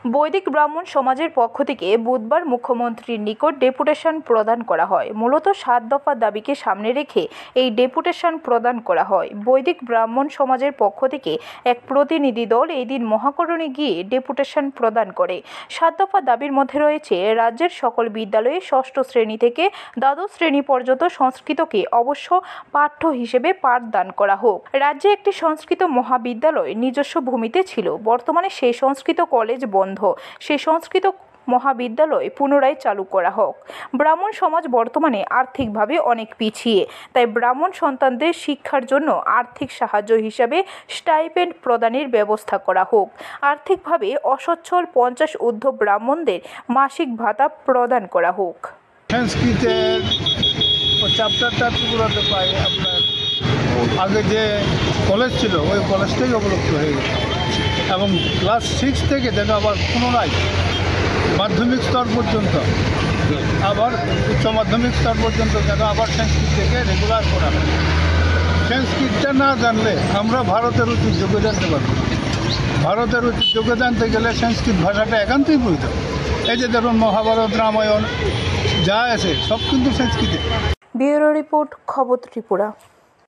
বৈদিক ব্রাহ্মণ সমাজের পক্ষ থেকে বুধবার মুখ্যমন্ত্রীর নিকট ডেপুটেশন প্রদান করা হয়। মূলত 7 দফা দাবিকে সামনে রেখে এই ডেপুটেশন প্রদান করা হয়। বৈদিক ব্রাহ্মণ সমাজের পক্ষ থেকে এক প্রতিনিধি দল এই দিন মহাকরণে গিয়ে ডেপুটেশন প্রদান করে। 7 দফা দাবির মধ্যে রয়েছে রাজ্যের সকল বিদ্যালয়ে ষষ্ঠ শ্রেণী থেকে দ্বাদশ শ্রেণী পর্যন্ত সংস্কৃতকে অবশ্য পাঠ্য হিসেবে পাঠদান করা হোক। রাজ্যে একটি সংস্কৃত মহাবিদ্যালয় নিজস্ব ভূমিতে ছিল, বর্তমানে সেই সংস্কৃত কলেজ বন্ধ। সেই সংস্কৃত মহাবিদ্যালয় পুনরায় চালু করা হোক। ব্রাহ্মণ সমাজ বর্তমানে আর্থিকভাবে অনেক পিছিয়ে, তাই ব্রাহ্মণ সন্তানদের শিক্ষার জন্য আর্থিক সাহায্য হিসাবে স্টাইপেন্ড প্রদানের ব্যবস্থা করা হোক। আর্থিকভাবে অসচ্ছল 50 ঊর্ধ্ব ব্রাহ্মণদের মাসিক ভাতা প্রদান করা হোক। সংস্কৃতের চ্যাপ্টারটা ত্রিপুরাতে পাই আপনার আগে যে কলেজ ছিল ওই কলেজটাই অবলুপ্ত হয়ে গেছে এবং ক্লাস 6 থেকে যেন আবার পুনরায় মাধ্যমিক স্তর পর্যন্ত আবার উচ্চ মাধ্যমিক স্তর পর্যন্ত যেন আবার সংস্কৃত থেকে রেগুলার করা হয়। সংস্কৃতটা না জানলে আমরা ভারতের ঐতিহ্য জানতে পারবো না। ভারতের ঐতিহ্য জানতে গেলে সংস্কৃত ভাষাটা একান্তই প্রয়োজন। এই যে ধরুন মহাভারত, রামায়ণ যা আছে সব কিন্তু সংস্কৃতে। ব্যুরো রিপোর্ট, খবর ত্রিপুরা।